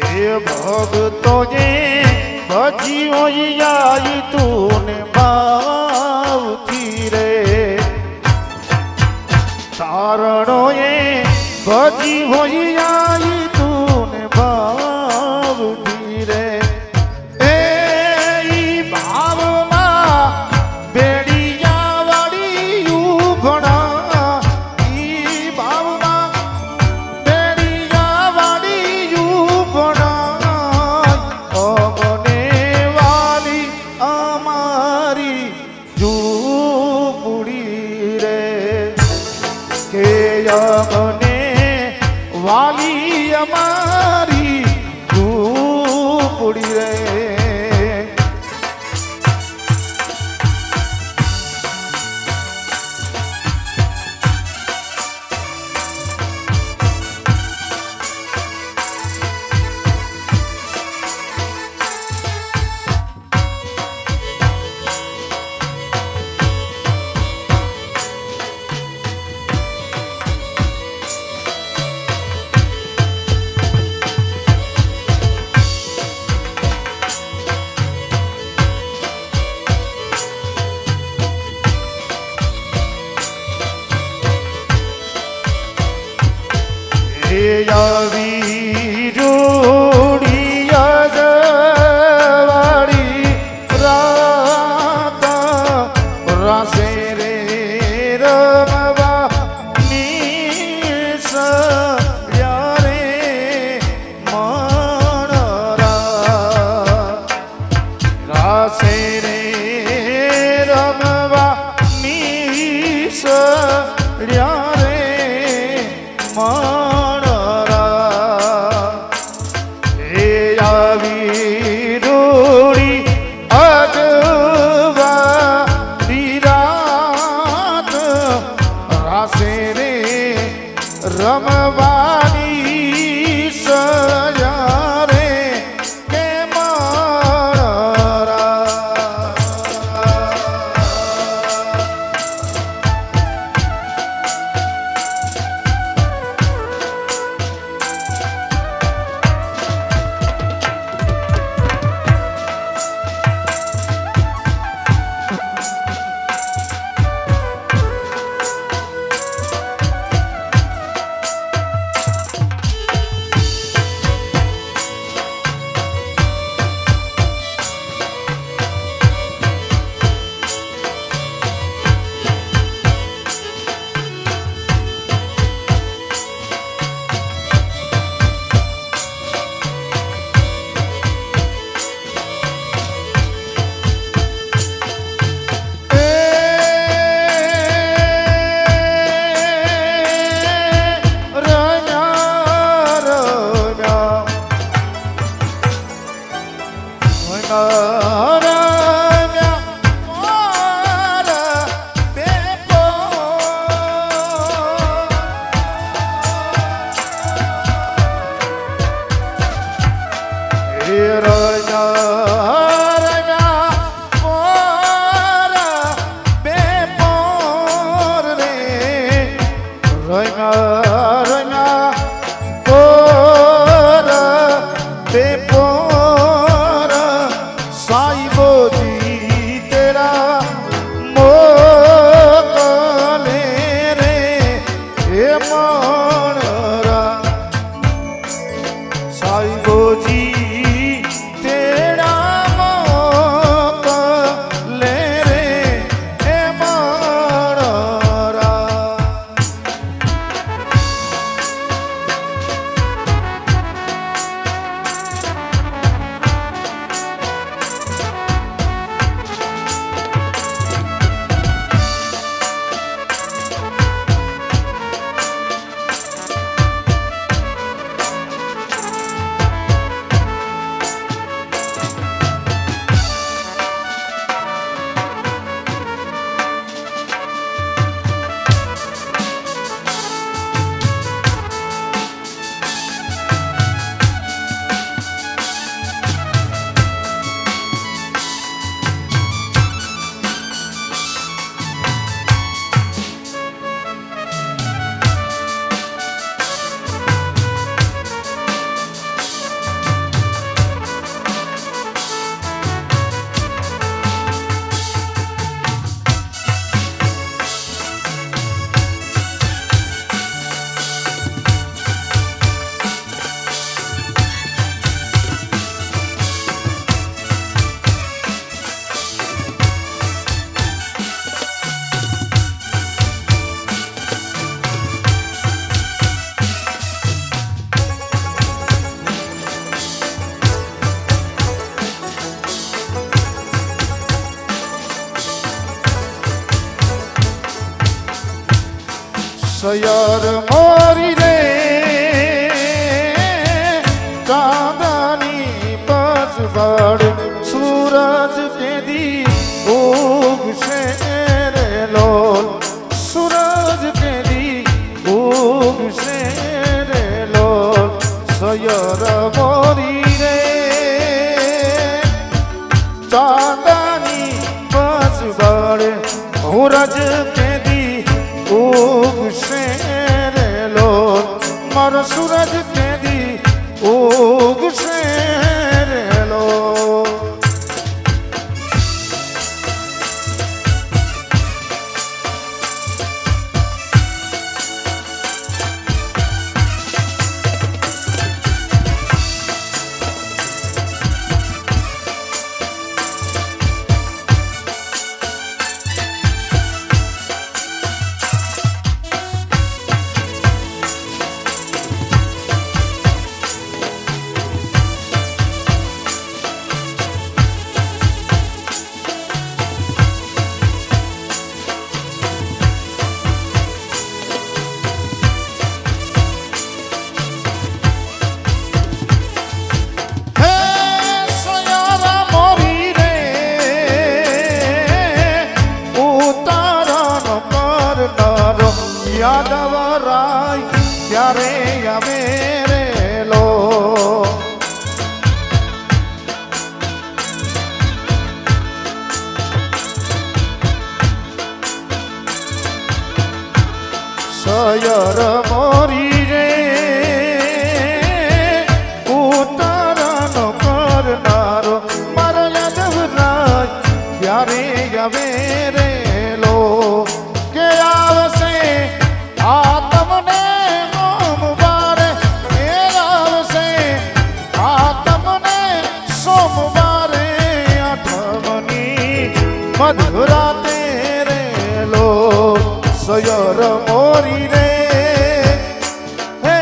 એ ભગતો જે ભજી હોય તું ને ભાવથી રે તારણો એ ભજી હોય તું ને ભાવથી રે એ ભાવમાં બેડિયા વાળી ઉભણા ઈ ભાવમાં બેડિયા વાળી ઉભણા અમને વાલી અમારી ઝૂંપડી રે કે અમને વાલી અમારી ઝૂંપડી રે આવી રૂડી વાળી રાત રાસે રે રમવા રે મણરા રાસે રે રમવા રે રમવાની સજા રે કે મારા સયર મોરી રે ચાંદની પસવડ સૂરજ કેદી ઉગશે રે લોલ સૂરજ કેદી ઉગશે રે લોલ સયર મોરી રે ચાંદની પસવડ સૂરજ કેદી ઉગશે રે લોલ મારો સૂરજ કેદી ઉગશે રે લોલ યાદવરાય ત્યારે આવે રે લો સયર મોરી રે ઉતારણ કરનારો મારો યાદવરાય ત્યારે આવે રે લો કે આવશે આ તમને સોમવારે એ આવશે આ તમને સોમવારે આઠમની મધુરાતે રે લો સયર મોરી રે હે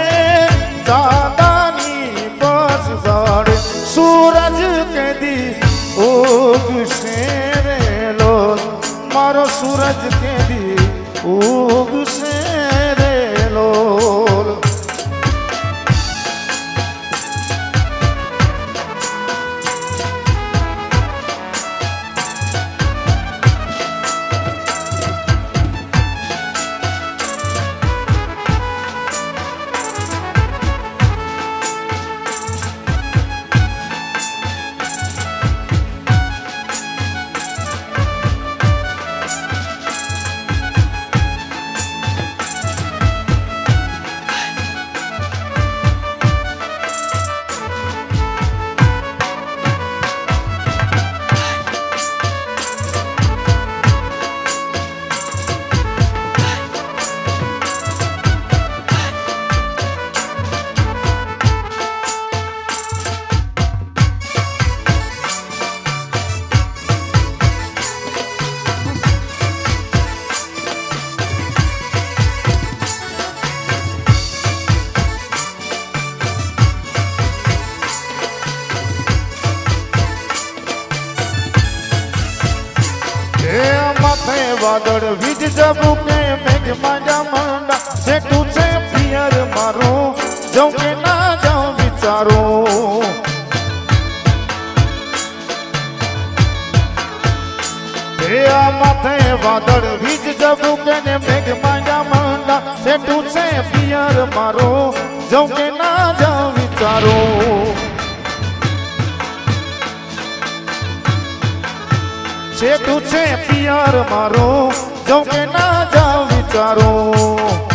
દાદાની પસવડ સૂરજ કેદી ઉગશે રે લો મારો સૂરજ કેદી ઉગશે રે લોલ વાદળ વીજ જબુકે મેઘ માંડા માંડા જેટલું છે પિયર મારું જાઉં કે ના જાઉં વિચારું એ આ માથે વાદળ વીજ જબુકે ને મેઘ માંડા માંડા જેટલું છે પિયર મારું જાઉં કે ના જાઉં વિચારું જેટલું છે પિયર મારું જાઉં કે ના જાઉં વિચારું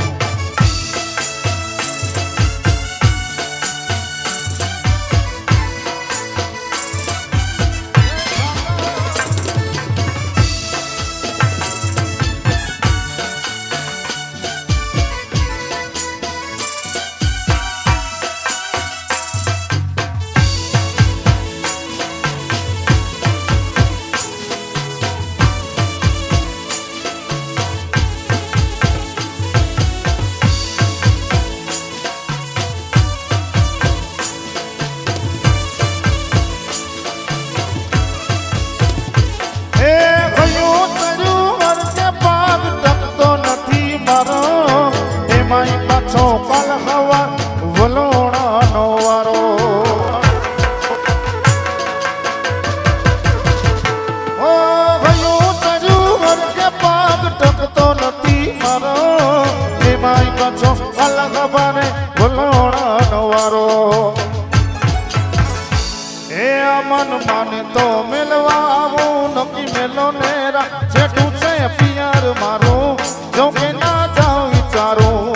મન માને તો મેલવા આવું નક્કી મેલો નેરા જેટું છે પિયર મારું જો કે ના જાઉં વિચારું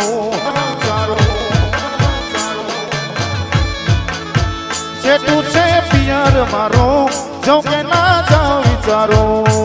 જેટું છે પિયર મારું જો કે ના જાઉં વિચારું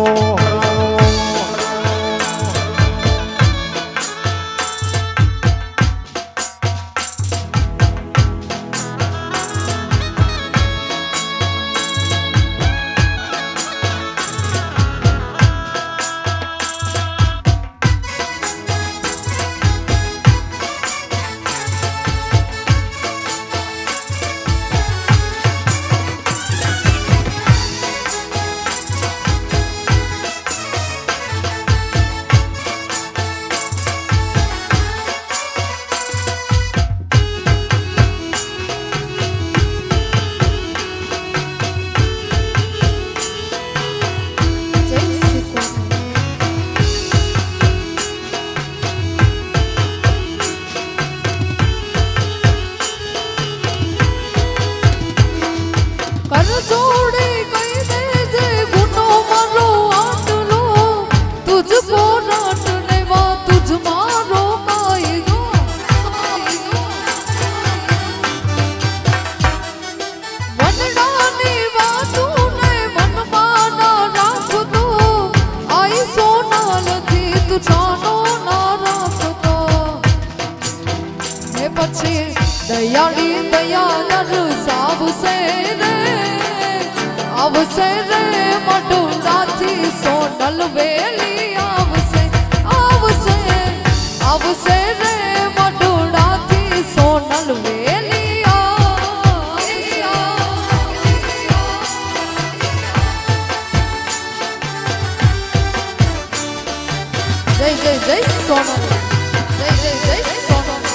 દયાળી દયાલર સાવસે રે મઢુરાથી સોનલ વેલી આવશે રે મઢુરાથી સોનલ વેલી જય જય જય સોનલ જય જય જય સોનલ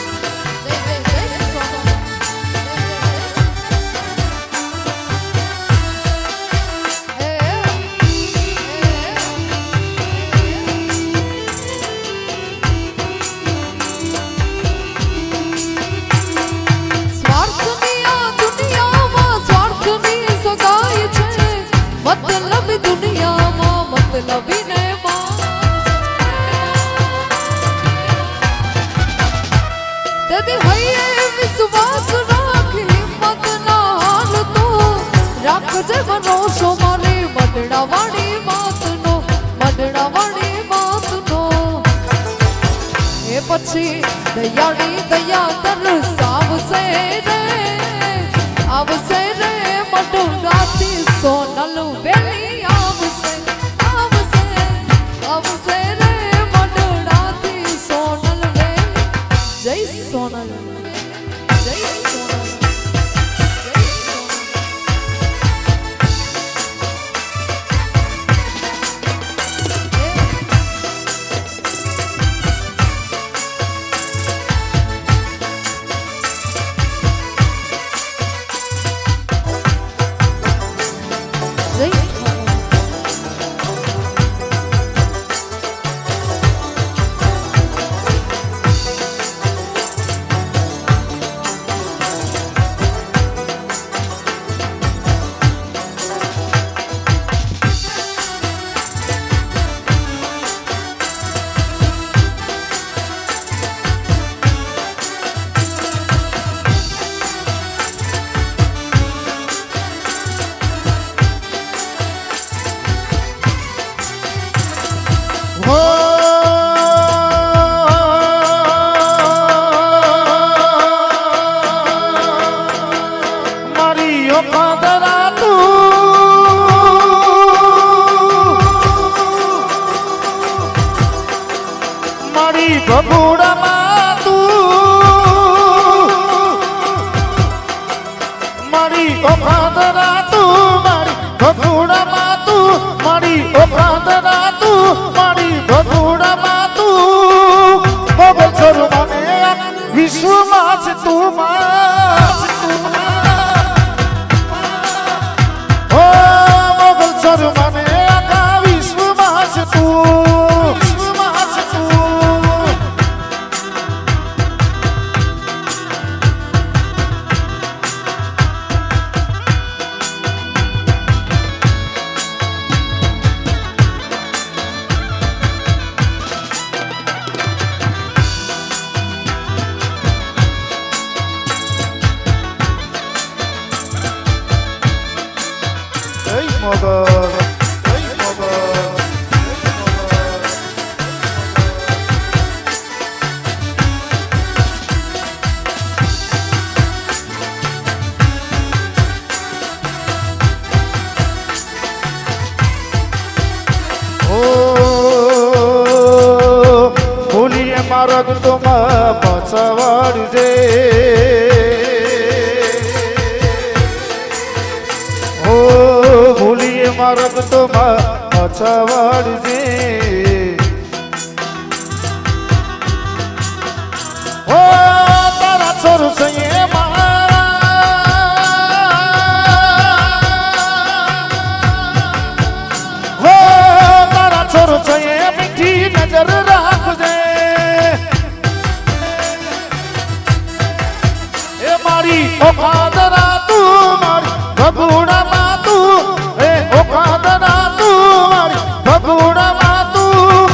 વિશ્વાસ રાખી હિંમત ના હાલ તો રાખજે ભરોસો મારી મડડાવાળી વાતનો એ પછી દયાળી દયા તરસાવશે રે મડડાથી સોનલ વેલી આવશે રે મડડાથી સોનલ વેલી જય સોનલ ભગુડામાં તું મારી ઓફાદરા તું મારી ભગુડામાં તું મારી ઓફાદરા તું મારી ભગુડામાં તું મોગલ છોરું મને વિશ્વમાં છે તું મોગલ છોરું મને આખા વિશ્વમાં છે તું મોગલ ભૂલીએ માર્ગ તો પછવાડજે ઓ ભૂલીએ માર્ગ તો પછવાડજે ઓ તારા છોર છે મીઠી નજર રાખજે એ મારી ઓખાદરા તું મારી ભગુડામાં તું એ ઓખાદરા તું મારી ભગુડામાં તું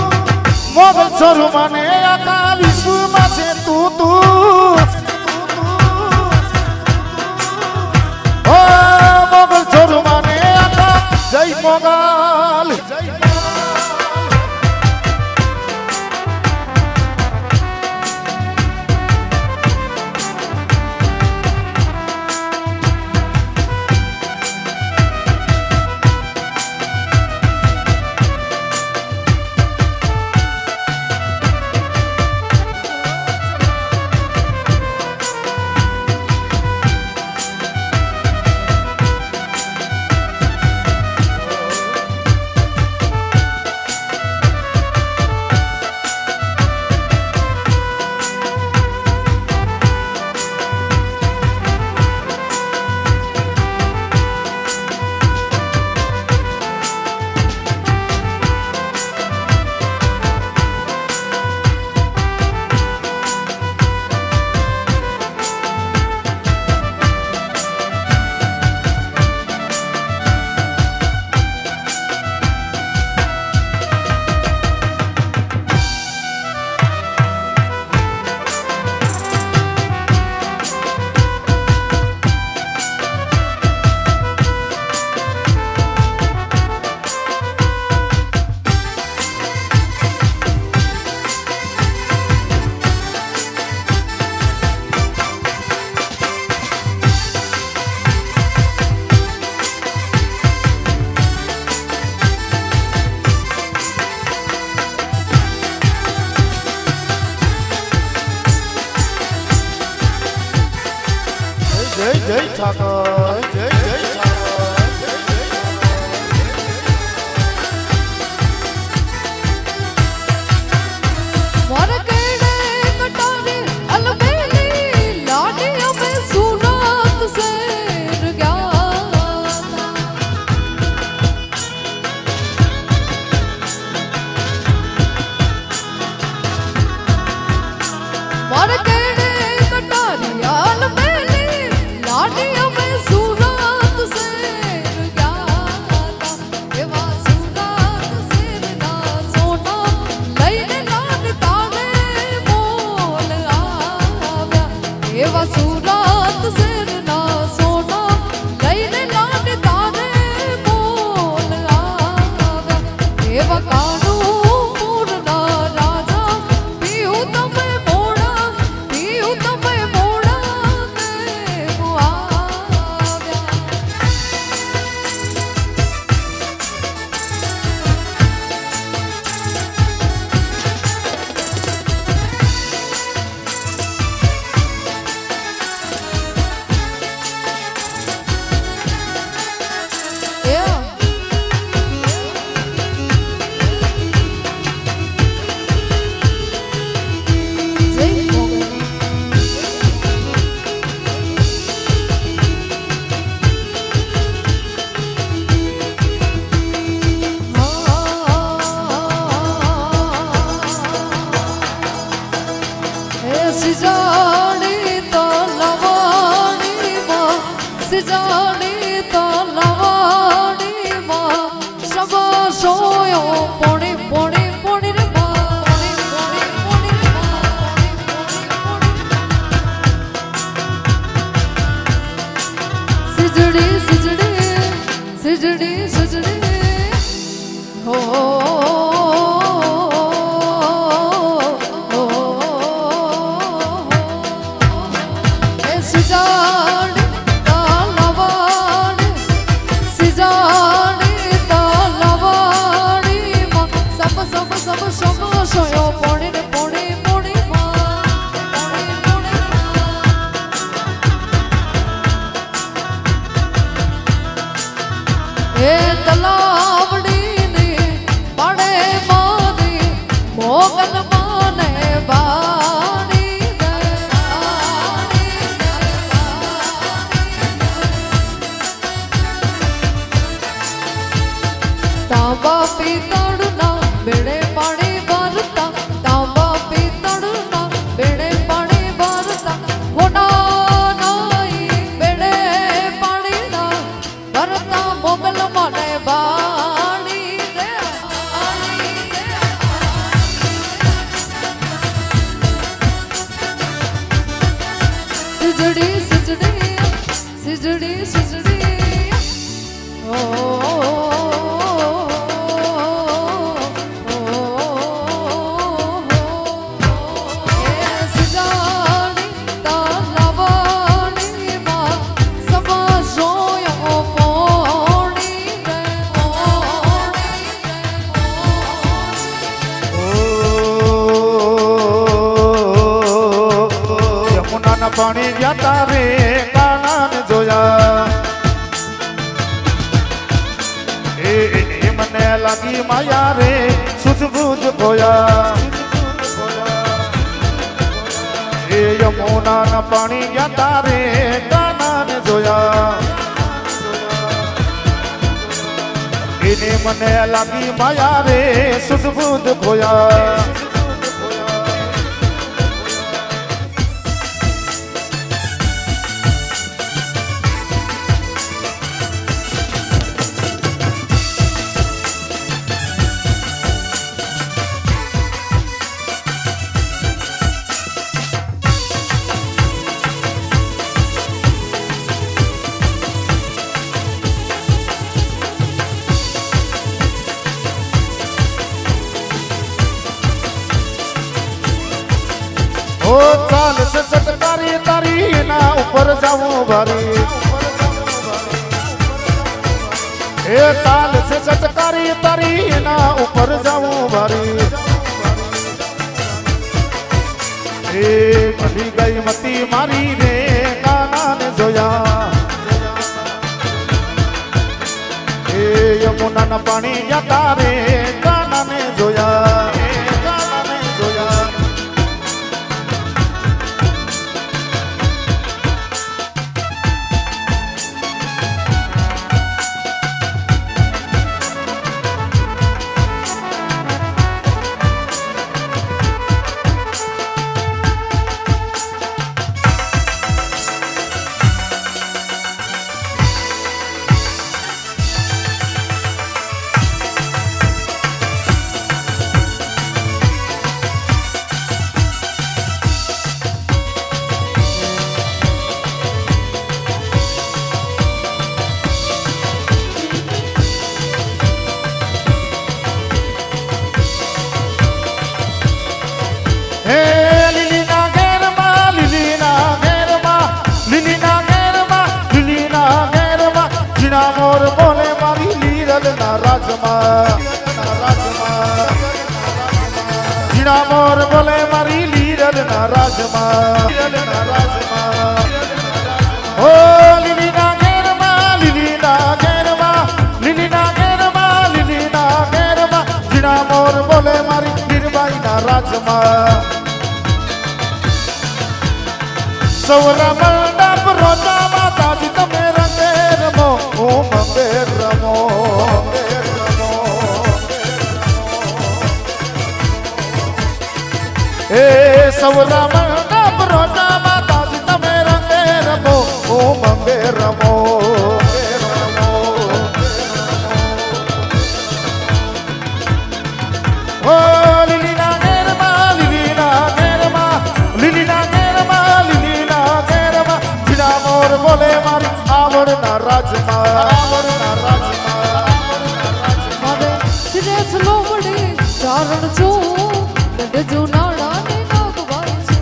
મોગલ છોરું મને આખા વિશ્વમાં છે તું ઓ મોગલ છોરું મને આખા જય મોગલ જય જય ઠાકર જય જય મોર કેડે કટારે અલબેલી લાડી અમે સુરત શેર ગયા મોર કેડે કટારે અલબેલી લાડી અમે સુરત શેર ગયા એવા સુરત શેરના સોના લઈને લાડ તારે બોલ આવ્યા એવા સુરત શેરના સોના લઈને લાડ તારે બોલ આવ્યા એવા કાનું મૂરના રાજા પીયું તમે મોડા દેવ આવ્યા સિજાણી તો લવાણીમાં સિજાણી તો લવાણીમાં શબા સોયો પોણી પોણી પોણી રે પોણી પોણી પોણી રે સિજડી સિજડી સિજડી સિજડી હો એ સિજાડી તાલવાડી સિજાડી તાલવાડી માં સબ સબ સબ સબ સોયો પોણી ને પોણી પોણી માં પોણી પોણી એ તલાવડી ની પડે માની મોગલ માને વાણી દે વાણી દે તાંબા પિત્તળના બેડે પાણી વારતા તાંબા પિત્તળના બેડે પાણી વારતા હોના નાઈ બેડે પાણીના ભરતા મોગલ મને વાણી દે વાણી દે સિજડી સિજડી સિજડી સિજડી ઓ યમુનાના પાણી ગયા તારે કાનાને જોયા એ મને લાગી માયા રે સૂઝબૂઝ ખોયા એ યમુનાના પાણી ગયા તારે કાનાને જોયા એને મને લાગી માયા રે સૂઝબૂઝ ખોયા ઓ ચાલ છે ચટકારી તારી ના ઉપર જાવું ભારી એ ચાલ છે ચટકારી તારી ના ઉપર જાવું ભારી એ ભલી ગઈ મતી મારી રે કાનાને જોયા એ યમુનાના પાણી ગયા તારે કાનાને જોયા કાનાને જોયા મોર બોલે મારી લીરલ ના રાજમાં જીણા મોર બોલે મારી લીરલ ના રાજમાં ઓ લીલી ના ઘેરમાં લીલી ના ઘેરમાં લીલી ના ઘેરમાં લીલી ના ઘેરમાં જીણા મોર બોલે મારી લીરબાઈ ના રાજમાં સૌરા મંડપ રોજા માતાજી તમે રંગે રમો ઓ મંગે રમો એ સૌરા મંડપ રોજા માતાજી તમે રંગે રમો ઓ મંગે રમો ઓ લીલી ના ઘેરમાં લીલી ના ઘેરમાં લીલી ના ઘેરમાં લીલી ના ઘેરમાં જીણા મોર બોલે મારી આવડ ના રાજમાં કારણ છું લડજો નાળાને નાગવાય છે.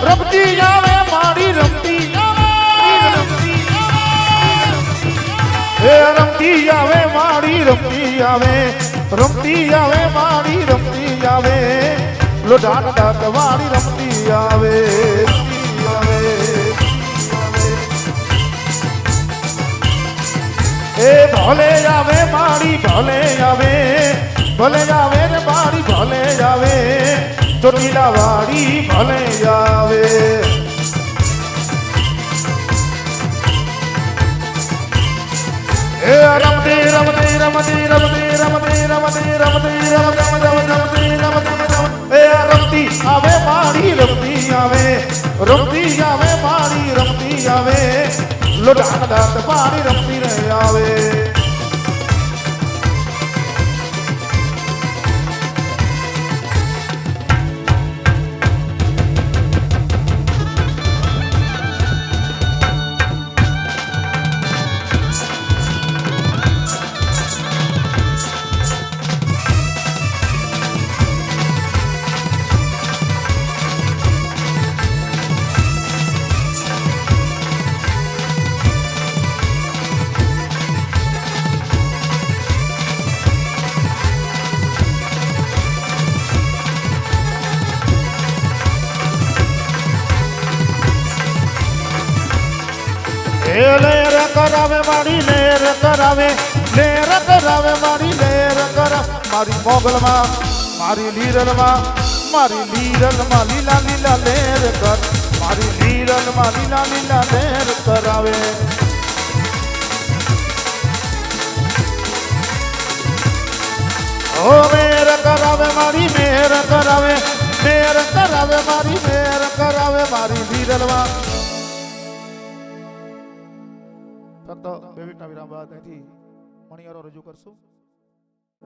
રમતી આવે મારી રમતી એ રમતી આવે મારી રમતી આવે રમતી આવે મારી રમતી આવે લોઢાન દાંત વાળી રમતી આવે એ ભલે આવે મારી ભલે આવે ને મારી ભલે આવે ચોટીલા વાળી ભલે આવે એ રમતી રમતી રમતી રમતી રમતી રમતી રમતી રમતી એ રમતી આવે મારી રમતી આવે રમતી આવે મારી રમતી આવે લોઢાન દાંત પાણી રમતી રે આવે લેર કરાવે મારી લેર કરાવે મારી લેર કરાવે મારી મોગલમાં મારી લીરલમાં લીલા લીલા લેર કર મારી લીરલમાં લીલા લીલા લેર કરાવે ઓ મેર કરાવે મારી મેર કરાવે મારી મેર કરાવે મારી લીરલમાં ફક્ત બે મિનિટના વિરામ બાદ અહીંથી મણિયારો રજૂ કરશું.